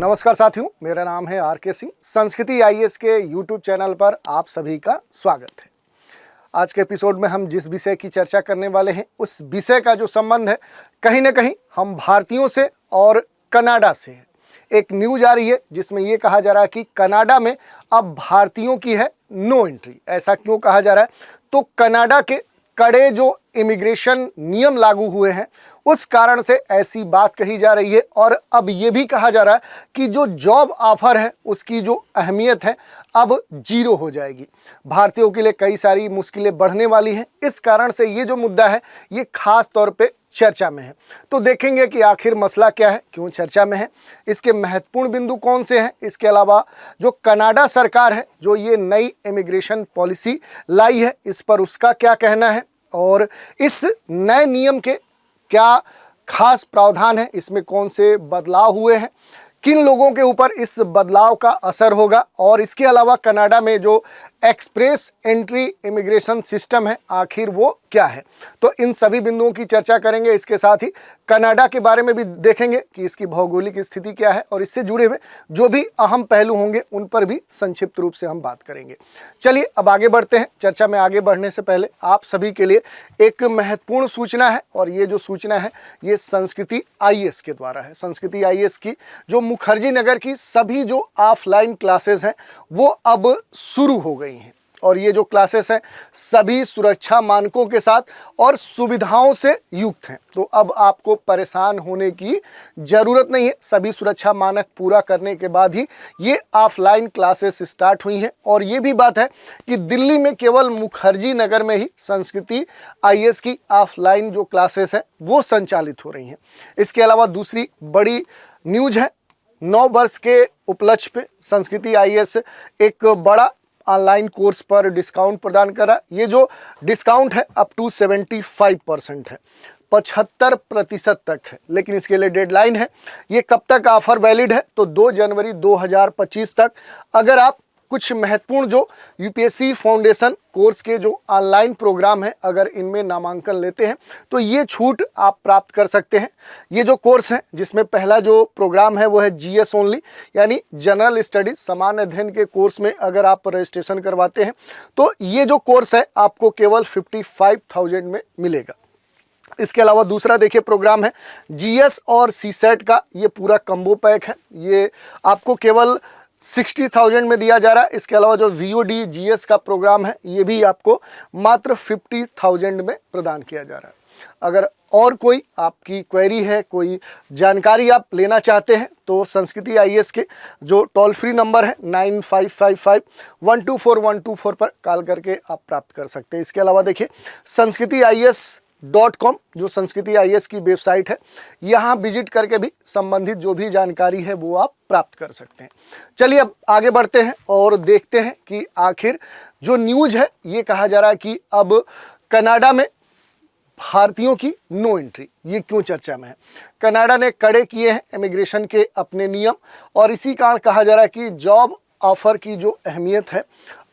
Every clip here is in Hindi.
नमस्कार साथियों, मेरा नाम है आर के सिंह। संस्कृति आईएएस के यूट्यूब चैनल पर आप सभी का स्वागत है। आज के एपिसोड में हम जिस विषय की चर्चा करने वाले हैं उस विषय का जो संबंध है कहीं ना कहीं हम भारतीयों से और कनाडा से है। एक न्यूज आ रही है जिसमें ये कहा जा रहा है कि कनाडा में अब भारतीयों की है नो एंट्री। ऐसा क्यों कहा जा रहा है? तो कनाडा के कड़े जो इमिग्रेशन नियम लागू हुए हैं उस कारण से ऐसी बात कही जा रही है। और अब ये भी कहा जा रहा है कि जो जॉब ऑफर है उसकी जो अहमियत है अब जीरो हो जाएगी। भारतीयों के लिए कई सारी मुश्किलें बढ़ने वाली हैं। इस कारण से ये जो मुद्दा है ये खास तौर पे चर्चा में है। तो देखेंगे कि आखिर मसला क्या है, क्यों चर्चा में है, इसके महत्वपूर्ण बिंदु कौन से हैं। इसके अलावा जो कनाडा सरकार है जो ये नई इमिग्रेशन पॉलिसी लाई है इस पर उसका क्या कहना है और इस नए नियम के क्या खास प्रावधान है, इसमें कौन से बदलाव हुए हैं, किन लोगों के ऊपर इस बदलाव का असर होगा और इसके अलावा कनाडा में जो एक्सप्रेस एंट्री इमिग्रेशन सिस्टम है आखिर वो क्या है। तो इन सभी बिंदुओं की चर्चा करेंगे। इसके साथ ही कनाडा के बारे में भी देखेंगे कि इसकी भौगोलिक स्थिति क्या है और इससे जुड़े हुए जो भी अहम पहलू होंगे उन पर भी संक्षिप्त रूप से हम बात करेंगे। चलिए अब आगे बढ़ते हैं। चर्चा में आगे बढ़ने से पहले आप सभी के लिए एक महत्वपूर्ण सूचना है और ये जो सूचना है ये संस्कृति आईएएस के द्वारा है। संस्कृति आईएएस की जो मुखर्जी नगर की सभी जो ऑफलाइन क्लासेस हैं वो अब शुरू हो गई हैं और ये जो क्लासेस हैं सभी सुरक्षा मानकों के साथ और सुविधाओं से युक्त हैं। तो अब आपको परेशान होने की ज़रूरत नहीं है। सभी सुरक्षा मानक पूरा करने के बाद ही ये ऑफलाइन क्लासेस स्टार्ट हुई हैं। और ये भी बात है कि दिल्ली में केवल मुखर्जी नगर में ही संस्कृति आईएएस की ऑफलाइन जो क्लासेस हैं वो संचालित हो रही हैं। इसके अलावा दूसरी बड़ी न्यूज है, 9 वर्ष के उपलक्ष्य पे संस्कृति आईएएस एक बड़ा ऑनलाइन कोर्स पर डिस्काउंट प्रदान कर रहा है। ये जो डिस्काउंट है अप टू 75% है, 75% तक है। लेकिन इसके लिए डेडलाइन है। ये कब तक ऑफर वैलिड है? तो 2 जनवरी 2025 तक। अगर आप कुछ महत्वपूर्ण जो यूपीएससी फाउंडेशन कोर्स के जो ऑनलाइन प्रोग्राम हैं अगर इनमें नामांकन लेते हैं तो ये छूट आप प्राप्त कर सकते हैं। ये जो कोर्स है जिसमें पहला जो प्रोग्राम है वो है जीएस ओनली यानी जनरल स्टडीज सामान्य अध्ययन के कोर्स में अगर आप रजिस्ट्रेशन करवाते हैं तो ये जो कोर्स है आपको केवल 55,000 में मिलेगा। इसके अलावा दूसरा देखिए प्रोग्राम है जीएस और सीसेट का, ये पूरा कम्बो पैक है। ये आपको केवल 60,000 में दिया जा रहा है। इसके अलावा जो वीओडी जीएस का प्रोग्राम है ये भी आपको मात्र 50,000 में प्रदान किया जा रहा है। अगर और कोई आपकी क्वेरी है, कोई जानकारी आप लेना चाहते हैं तो संस्कृति आईएएस के जो टोल फ्री नंबर है 9555124124 पर कॉल करके आप प्राप्त कर सकते हैं। इसके अलावा देखिए संस्कृति IAS.com जो संस्कृति आईएएस की वेबसाइट है, यहाँ विजिट करके भी संबंधित जो भी जानकारी है वो आप प्राप्त कर सकते हैं। चलिए अब आगे बढ़ते हैं और देखते हैं कि आखिर जो न्यूज़ है ये कहा जा रहा है कि अब कनाडा में भारतीयों की नो एंट्री, ये क्यों चर्चा में है। कनाडा ने कड़े किए हैं इमिग्रेशन के अपने नियम और इसी कारण कहा जा रहा है कि जॉब ऑफर की जो अहमियत है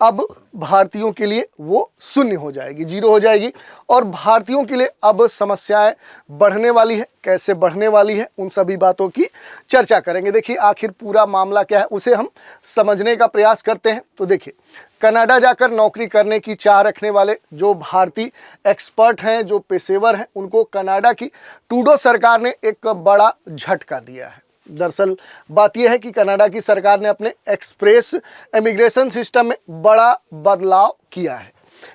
अब भारतीयों के लिए वो शून्य हो जाएगी, जीरो हो जाएगी और भारतीयों के लिए अब समस्याएं बढ़ने वाली है। कैसे बढ़ने वाली है उन सभी बातों की चर्चा करेंगे। देखिए आखिर पूरा मामला क्या है उसे हम समझने का प्रयास करते हैं। तो देखिए कनाडा जाकर नौकरी करने की चाह रखने वाले जो भारतीय एक्सपर्ट हैं, जो पेशेवर हैं, उनको कनाडा की ट्रूडो सरकार ने एक बड़ा झटका दिया है। दरअसल बात यह है कि कनाडा की सरकार ने अपने एक्सप्रेस इमिग्रेशन सिस्टम में बड़ा बदलाव किया है।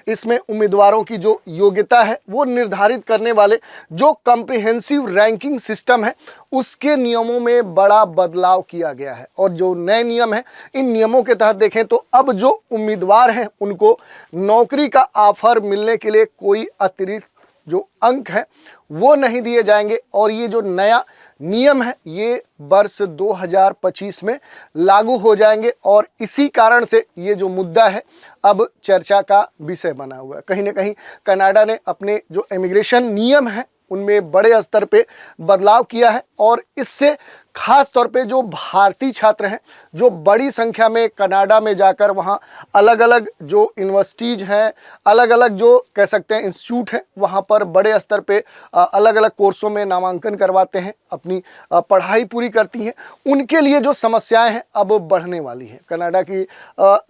इसमें उम्मीदवारों की जो योग्यता है वो निर्धारित करने वाले जो कॉम्प्रिहेंसिव रैंकिंग सिस्टम है उसके नियमों में बड़ा बदलाव किया गया है। और जो नए नियम हैं इन नियमों के तहत देखें तो अब जो उम्मीदवार हैं उनको नौकरी का ऑफर मिलने के लिए कोई अतिरिक्त जो अंक है वो नहीं दिए जाएंगे। और ये जो नया नियम है ये वर्ष 2025 में लागू हो जाएंगे और इसी कारण से ये जो मुद्दा है अब चर्चा का विषय बना हुआ है। कहीं ना कहीं कनाडा ने अपने जो इमिग्रेशन नियम है उनमें बड़े स्तर पे बदलाव किया है और इससे खास तौर पे जो भारतीय छात्र हैं, जो बड़ी संख्या में कनाडा में जाकर वहाँ अलग अलग जो यूनिवर्सिटीज़ हैं, अलग अलग जो कह सकते हैं इंस्टीट्यूट हैं, वहाँ पर बड़े स्तर पे अलग अलग कोर्सों में नामांकन करवाते हैं, अपनी पढ़ाई पूरी करती हैं, उनके लिए जो समस्याएं हैं अब बढ़ने वाली हैं। कनाडा की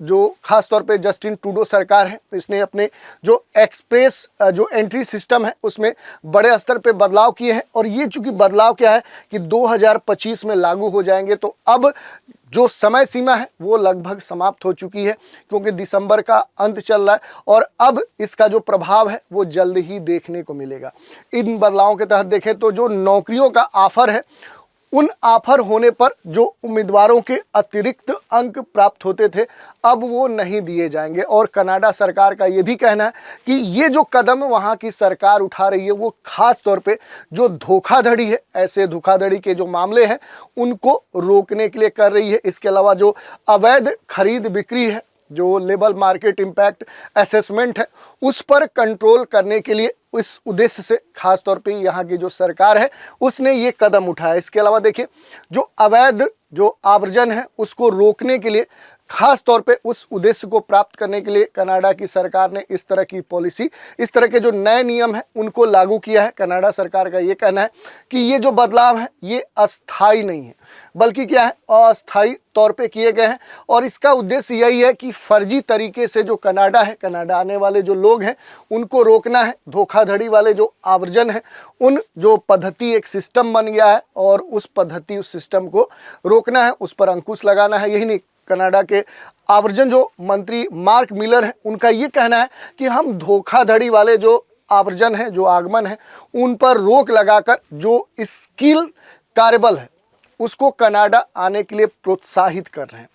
जो खास तौर पे जस्टिन ट्रूडो सरकार है, इसने अपने जो एक्सप्रेस जो एंट्री सिस्टम है उसमें बड़े स्तर पे बदलाव किए हैं, और ये चूंकि बदलाव क्या है कि 2025 में लागू हो जाएंगे, तो अब जो समय सीमा है वो लगभग समाप्त हो चुकी है, क्योंकि दिसंबर का अंत चल रहा है और अब इसका जो प्रभाव है वो जल्द ही देखने को मिलेगा। इन बदलावों के तहत देखें तो जो नौकरियों का ऑफर है, उन ऑफर होने पर जो उम्मीदवारों के अतिरिक्त अंक प्राप्त होते थे अब वो नहीं दिए जाएंगे। और कनाडा सरकार का ये भी कहना है कि ये जो कदम वहाँ की सरकार उठा रही है वो खास तौर पे जो धोखाधड़ी है, ऐसे धोखाधड़ी के जो मामले हैं उनको रोकने के लिए कर रही है। इसके अलावा जो अवैध खरीद बिक्री है, जो लेबल मार्केट इम्पैक्ट असेसमेंट है, उस पर कंट्रोल करने के लिए इस उद्देश्य से खास तौर पे यहाँ की जो सरकार है उसने ये कदम उठाया। इसके अलावा देखिए जो अवैध जो आवर्जन है उसको रोकने के लिए, खास तौर पे उस उद्देश्य को प्राप्त करने के लिए कनाडा की सरकार ने इस तरह की पॉलिसी, इस तरह के जो नए नियम हैं उनको लागू किया है। कनाडा सरकार का ये कहना है कि ये जो बदलाव है ये अस्थाई नहीं है, बल्कि क्या है, अस्थाई तौर पे किए गए हैं, और इसका उद्देश्य यही है कि फर्जी तरीके से जो कनाडा है, कनाडा आने वाले जो लोग हैं उनको रोकना है। धोखाधड़ी वाले जो आवर्जन है, उन जो पद्धति एक सिस्टम बन गया है और उस पद्धति उस सिस्टम को रोकना है, उस पर अंकुश लगाना है। यही नहीं, कनाडा के आवर्जन जो मंत्री मार्क मिलर हैं उनका ये कहना है कि हम धोखाधड़ी वाले जो आवर्जन है, जो आगमन है, उन पर रोक लगाकर जो स्किल कार्यबल है उसको कनाडा आने के लिए प्रोत्साहित कर रहे हैं।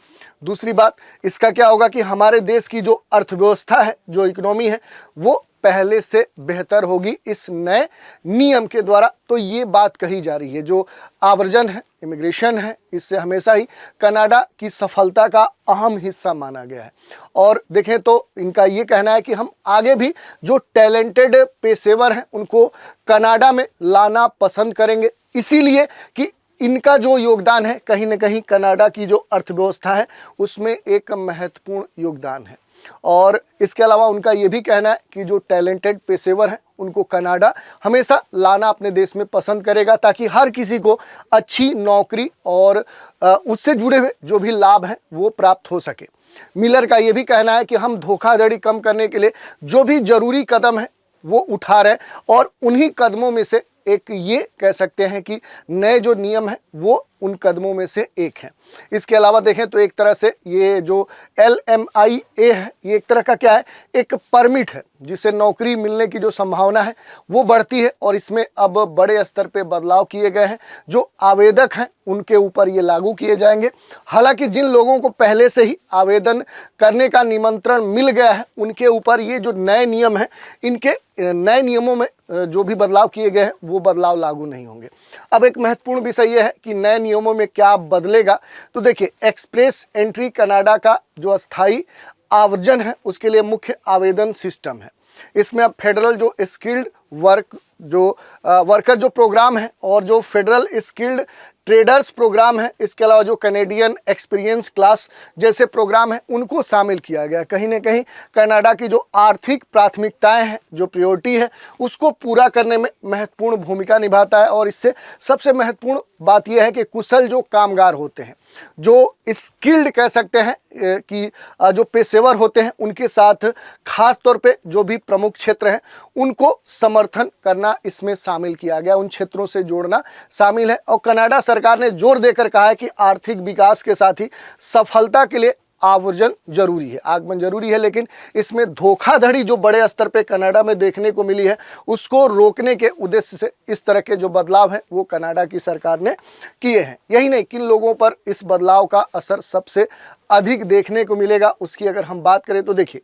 दूसरी बात, इसका क्या होगा कि हमारे देश की जो अर्थव्यवस्था है, जो इकोनॉमी है, वो पहले से बेहतर होगी इस नए नियम के द्वारा। तो ये बात कही जा रही है। जो आवर्जन है, इमिग्रेशन है, इससे हमेशा ही कनाडा की सफलता का अहम हिस्सा माना गया है। और देखें तो इनका ये कहना है कि हम आगे भी जो टैलेंटेड पेशेवर हैं उनको कनाडा में लाना पसंद करेंगे, इसीलिए कि इनका जो योगदान है कहीं ना कहीं कनाडा की जो अर्थव्यवस्था है उसमें एक महत्वपूर्ण योगदान है। और इसके अलावा उनका ये भी कहना है कि जो टैलेंटेड पेशेवर हैं उनको कनाडा हमेशा लाना अपने देश में पसंद करेगा, ताकि हर किसी को अच्छी नौकरी और उससे जुड़े हुए जो भी लाभ हैं वो प्राप्त हो सके। मिलर का ये भी कहना है कि हम धोखाधड़ी कम करने के लिए जो भी जरूरी कदम है वो उठा रहे हैं, और उन्हीं कदमों में से एक ये कह सकते हैं कि नए जो नियम है वो उन कदमों में से एक है। इसके अलावा देखें तो एक तरह से ये जो LMIA है, ये एक तरह का क्या है, एक परमिट है जिससे नौकरी मिलने की जो संभावना है वो बढ़ती है, और इसमें अब बड़े स्तर पे बदलाव किए गए हैं। जो आवेदक हैं उनके ऊपर ये लागू किए जाएंगे। हालांकि जिन लोगों को पहले से ही आवेदन करने का निमंत्रण मिल गया है उनके ऊपर ये जो नए नियम हैं, इनके नए नियमों में जो भी बदलाव किए गए हैं वो बदलाव लागू नहीं होंगे। अब एक महत्वपूर्ण विषय यह है कि नए नियमों में क्या बदलेगा। तो देखिए, एक्सप्रेस एंट्री कनाडा का जो अस्थाई आवर्जन है उसके लिए मुख्य आवेदन सिस्टम है। इसमें अब फेडरल जो स्किल्ड वर्कर जो प्रोग्राम है और जो फेडरल स्किल्ड ट्रेडर्स प्रोग्राम है, इसके अलावा जो कैनेडियन एक्सपीरियंस क्लास जैसे प्रोग्राम है उनको शामिल किया गया। कहीं ना कहीं कनाडा की जो आर्थिक प्राथमिकताएं हैं, जो प्रायोरिटी है, उसको पूरा करने में महत्वपूर्ण भूमिका निभाता है। और इससे सबसे महत्वपूर्ण बात यह है कि कुशल जो कामगार होते हैं, जो स्किल्ड कह सकते हैं कि जो पेशेवर होते हैं, उनके साथ खास तौर पे जो भी प्रमुख क्षेत्र हैं उनको समर्थन करना इसमें शामिल किया गया, उन क्षेत्रों से जोड़ना शामिल है। और कनाडा सरकार ने जोर देकर कहा है कि आर्थिक विकास के साथ ही सफलता के लिए आवर्जन जरूरी है, आगमन जरूरी है, लेकिन इसमें धोखाधड़ी जो बड़े स्तर पे कनाडा में देखने को मिली है उसको रोकने के उद्देश्य से इस तरह के जो बदलाव हैं वो कनाडा की सरकार ने किए हैं। यही नहीं, किन लोगों पर इस बदलाव का असर सबसे अधिक देखने को मिलेगा उसकी अगर हम बात करें तो देखिए,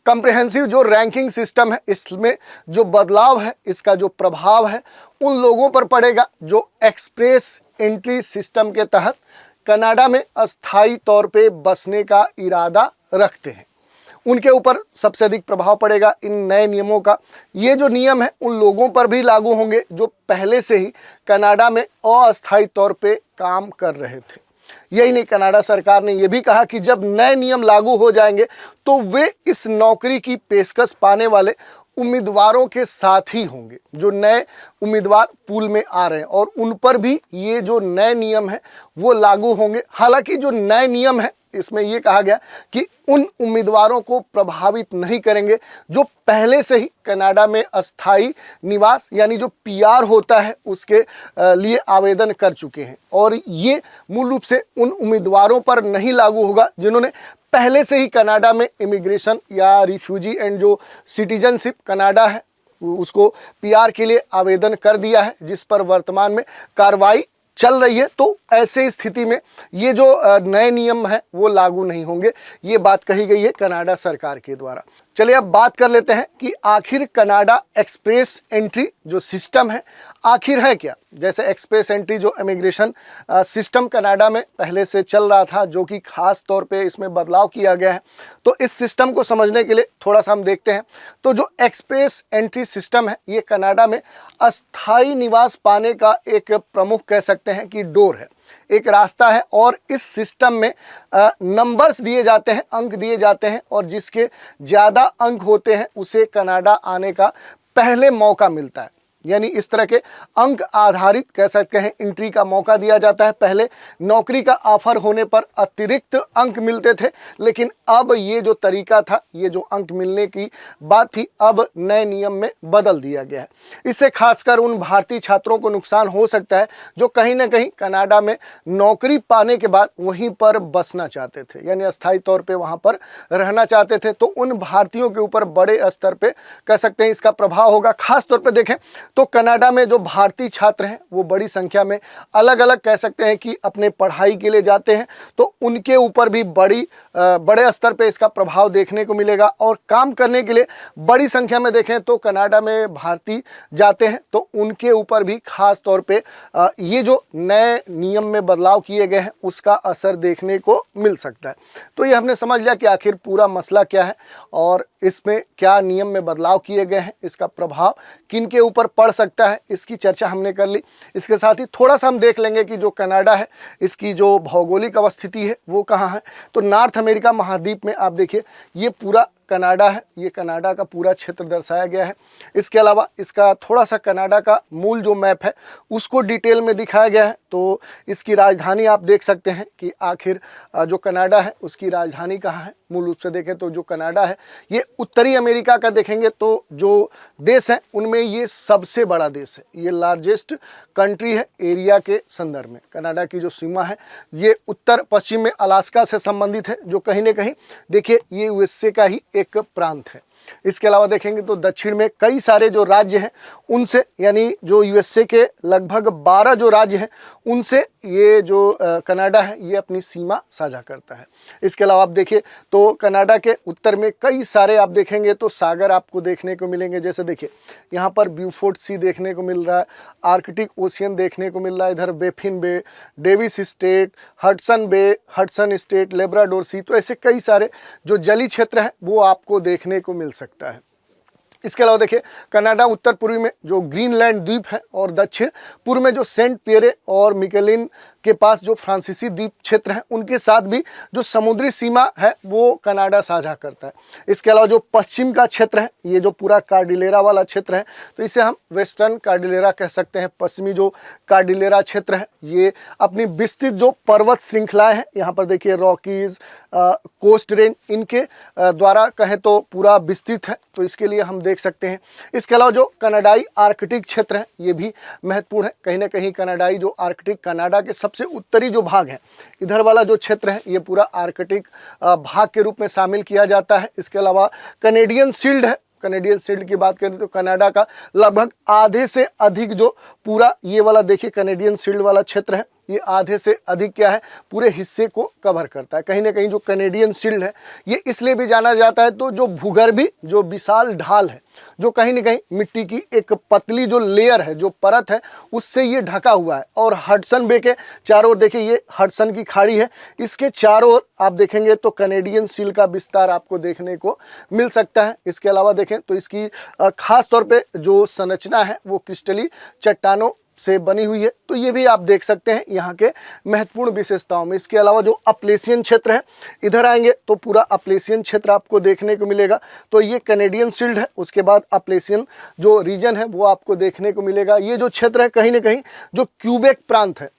कॉम्प्रिहेंसिव जो रैंकिंग सिस्टम है, इसमें जो बदलाव है, इसका जो प्रभाव है उन लोगों पर पड़ेगा जो एक्सप्रेस एंट्री सिस्टम के तहत कनाडा में अस्थायी तौर पे बसने का इरादा रखते हैं। उनके ऊपर सबसे अधिक प्रभाव पड़ेगा इन नए नियमों का। ये जो नियम है उन लोगों पर भी लागू होंगे जो पहले से ही कनाडा में अस्थायी तौर पे काम कर रहे थे। यही नहीं, कनाडा सरकार ने यह भी कहा कि जब नए नियम लागू हो जाएंगे तो वे इस नौकरी की पेशकश पाने वाले उम्मीदवारों के साथ ही होंगे जो नए उम्मीदवार पूल में आ रहे हैं, और उन पर भी ये जो नए नियम है वो लागू होंगे। हालांकि जो नए नियम है इसमें ये कहा गया कि उन उम्मीदवारों को प्रभावित नहीं करेंगे जो पहले से ही कनाडा में अस्थायी निवास यानी जो पीआर होता है उसके लिए आवेदन कर चुके हैं, और ये मूल रूप से उन उम्मीदवारों पर नहीं लागू होगा जिन्होंने पहले से ही कनाडा में इमिग्रेशन या रिफ्यूजी एंड जो सिटीजनशिप कनाडा है उसको पीआर के लिए आवेदन कर दिया है, जिस पर वर्तमान में कार्रवाई चल रही है। तो ऐसे स्थिति में ये जो नए नियम हैं वो लागू नहीं होंगे, ये बात कही गई है कनाडा सरकार के द्वारा। चलिए अब बात कर लेते हैं कि आखिर कनाडा एक्सप्रेस एंट्री जो सिस्टम है आखिर है क्या। जैसे एक्सप्रेस एंट्री जो इमिग्रेशन सिस्टम कनाडा में पहले से चल रहा था, जो कि खास तौर पे इसमें बदलाव किया गया है, तो इस सिस्टम को समझने के लिए थोड़ा सा हम देखते हैं। तो जो एक्सप्रेस एंट्री सिस्टम है ये कनाडा में अस्थायी निवास पाने का एक प्रमुख कह सकते हैं कि डोर है, एक रास्ता है, और इस सिस्टम में नंबर्स दिए जाते हैं, अंक दिए जाते हैं, और जिसके ज़्यादा अंक होते हैं उसे कनाडा आने का पहले मौका मिलता है। यानी इस तरह के अंक आधारित कह सकते हैं एंट्री का मौका दिया जाता है। पहले नौकरी का ऑफर होने पर अतिरिक्त अंक मिलते थे, लेकिन अब ये जो तरीका था, ये जो अंक मिलने की बात थी, अब नए नियम में बदल दिया गया है। इससे खासकर उन भारतीय छात्रों को नुकसान हो सकता है जो कहीं ना कहीं कनाडा में नौकरी पाने के बाद वहीं पर बसना चाहते थे, यानी अस्थायी तौर पर वहाँ पर रहना चाहते थे। तो उन भारतीयों के ऊपर बड़े स्तर पर कह सकते हैं इसका प्रभाव होगा। खास तौर पर देखें तो कनाडा में जो भारतीय छात्र हैं वो बड़ी संख्या में अलग अलग कह सकते हैं कि अपने पढ़ाई के लिए जाते हैं, तो उनके ऊपर भी बड़े स्तर पे इसका प्रभाव देखने को मिलेगा। और काम करने के लिए बड़ी संख्या में देखें तो कनाडा में भारतीय जाते हैं, तो उनके ऊपर भी खास तौर पे ये जो नए नियम में बदलाव किए गए हैं उसका असर देखने को मिल सकता है। तो ये हमने समझ लिया कि आखिर पूरा मसला क्या है और इसमें क्या नियम में बदलाव किए गए हैं, इसका प्रभाव किन के ऊपर पड़ सकता है, इसकी चर्चा हमने कर ली। इसके साथ ही थोड़ा सा हम देख लेंगे कि जो कनाडा है इसकी जो भौगोलिक अवस्थिति है वो कहाँ है। तो नॉर्थ अमेरिका महाद्वीप में आप देखिए ये पूरा कनाडा है, ये कनाडा का पूरा क्षेत्र दर्शाया गया है। इसके अलावा इसका थोड़ा सा कनाडा का मूल जो मैप है उसको डिटेल में दिखाया गया है। तो इसकी राजधानी आप देख सकते हैं कि आखिर जो कनाडा है उसकी राजधानी कहाँ है। मूल रूप से देखें तो जो कनाडा है ये उत्तरी अमेरिका का देखेंगे तो जो देश है उनमें ये सबसे बड़ा देश है, ये लार्जेस्ट कंट्री है एरिया के संदर्भ में। कनाडा की जो सीमा है ये उत्तर पश्चिम में अलास्का से संबंधित है, जो कहीं ना कहीं देखिए ये यूएसए का ही एक प्रांत है। इसके अलावा देखेंगे तो दक्षिण में कई सारे जो राज्य हैं उनसे, यानी जो यूएसए के लगभग 12 जो राज्य हैं उनसे ये जो कनाडा है ये अपनी सीमा साझा करता है। इसके अलावा आप देखिए तो कनाडा के उत्तर में कई सारे आप देखेंगे तो सागर आपको देखने को मिलेंगे। जैसे देखिए यहाँ पर ब्यूफोर्ट सी देखने को मिल रहा है, आर्कटिक ओशियन देखने को मिल रहा है, इधर Baffin Bay, Davis Strait, Hudson Bay, Hudson Strait, Labrador Sea, तो ऐसे कई सारे जो जलीय क्षेत्र है वो आपको देखने को मिल सकता है। इसके अलावा देखिए कनाडा उत्तर पूर्वी में जो ग्रीनलैंड द्वीप है और दक्षिण पूर्व में जो सेंट पियरे और मिकेलिन के पास जो फ्रांसीसी द्वीप क्षेत्र है उनके साथ भी जो समुद्री सीमा है वो कनाडा साझा करता है। इसके अलावा जो पश्चिम का क्षेत्र है ये जो पूरा कार्डिलेरा वाला क्षेत्र है तो इसे हम वेस्टर्न कार्डिलेरा कह सकते हैं। पश्चिमी जो कार्डिलेरा क्षेत्र है ये अपनी विस्तृत जो पर्वत श्रृंखलाएं हैं, यहाँ पर देखिए रॉकीज, कोस्ट रेंज, इनके द्वारा कहें तो पूरा विस्तृत है, तो इसके लिए हम देख सकते हैं। इसके अलावा जो कनाडाई आर्कटिक क्षेत्र है ये भी महत्वपूर्ण है। कहीं ना कहीं कनाडाई जो आर्कटिक कनाडा के सबसे उत्तरी जो भाग है इधर वाला जो क्षेत्र है ये पूरा आर्कटिक भाग के रूप में शामिल किया जाता है। इसके अलावा कनेडियन शील्ड है, कनेडियन शील्ड की बात करें तो कनाडा का लगभग आधे से अधिक जो पूरा ये वाला देखिए कनेडियन शील्ड वाला क्षेत्र है ये आधे से अधिक क्या है, पूरे हिस्से को कवर करता है। कहीं ना कहीं जो कैनेडियन शील्ड है ये इसलिए भी जाना जाता है तो जो भूगर्भी जो विशाल ढाल है, जो कहीं ना कहीं मिट्टी की एक पतली जो लेयर है, जो परत है, उससे ये ढका हुआ है। और हडसन बे के चारों ओर देखिए, ये हडसन की खाड़ी है, इसके चारों ओर आप देखेंगे तो कैनेडियन शील्ड का विस्तार आपको देखने को मिल सकता है। इसके अलावा देखें तो इसकी खास तौर पे जो संरचना है वो क्रिस्टली चट्टानों से बनी हुई है, तो ये भी आप देख सकते हैं यहाँ के महत्वपूर्ण विशेषताओं में। इसके अलावा जो अपलेशियन क्षेत्र है, इधर आएंगे तो पूरा अपलेशियन क्षेत्र आपको देखने को मिलेगा। तो ये कैनेडियन शील्ड है, उसके बाद अपलेशियन जो रीजन है वो आपको देखने को मिलेगा। ये जो क्षेत्र है कहीं ना कहीं जो क्यूबेक प्रांत है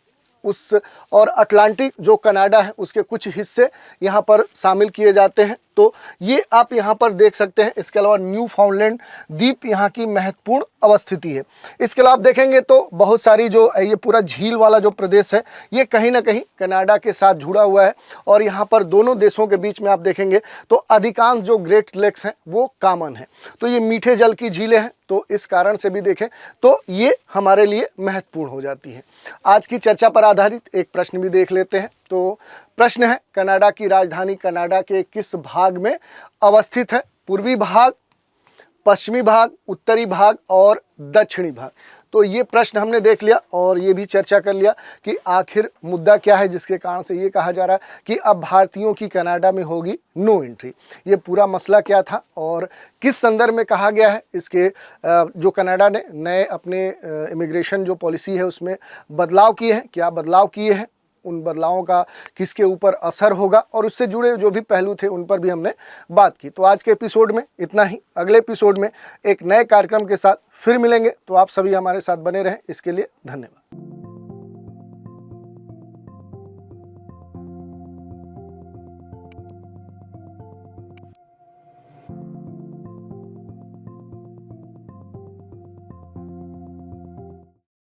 उस और अटलांटिक जो कनाडा है उसके कुछ हिस्से यहाँ पर शामिल किए जाते हैं, तो ये आप यहाँ पर देख सकते हैं। इसके अलावा न्यू फाउंडलैंड द्वीप यहाँ की महत्वपूर्ण अवस्थिति है। इसके अलावा आप देखेंगे तो बहुत सारी जो ये पूरा झील वाला जो प्रदेश है ये कहीं ना कहीं कनाडा के साथ जुड़ा हुआ है। और यहाँ पर दोनों देशों के बीच में आप देखेंगे तो अधिकांश जो ग्रेट लेक्स हैं वो कॉमन है, तो ये मीठे जल की झीलें हैं, तो इस कारण से भी देखें तो ये हमारे लिए महत्वपूर्ण हो जाती है। आज की चर्चा पर आधारित एक प्रश्न भी देख लेते हैं। तो प्रश्न है, कनाडा की राजधानी कनाडा के किस भाग में अवस्थित है? पूर्वी भाग, पश्चिमी भाग, उत्तरी भाग और दक्षिणी भाग। तो ये प्रश्न हमने देख लिया और ये भी चर्चा कर लिया कि आखिर मुद्दा क्या है जिसके कारण से ये कहा जा रहा है कि अब भारतीयों की कनाडा में होगी नो एंट्री। ये पूरा मसला क्या था और किस संदर्भ में कहा गया है। इसके जो कनाडा ने नए अपने इमिग्रेशन जो पॉलिसी है उसमें बदलाव किए हैं, क्या बदलाव किए हैं, उन बदलावों का किसके ऊपर असर होगा और उससे जुड़े जो भी पहलू थे उन पर भी हमने बात की। तो आज के एपिसोड में इतना ही। अगले एपिसोड में एक नए कार्यक्रम के साथ फिर मिलेंगे, तो आप सभी हमारे साथ बने रहें। इसके लिए धन्यवाद।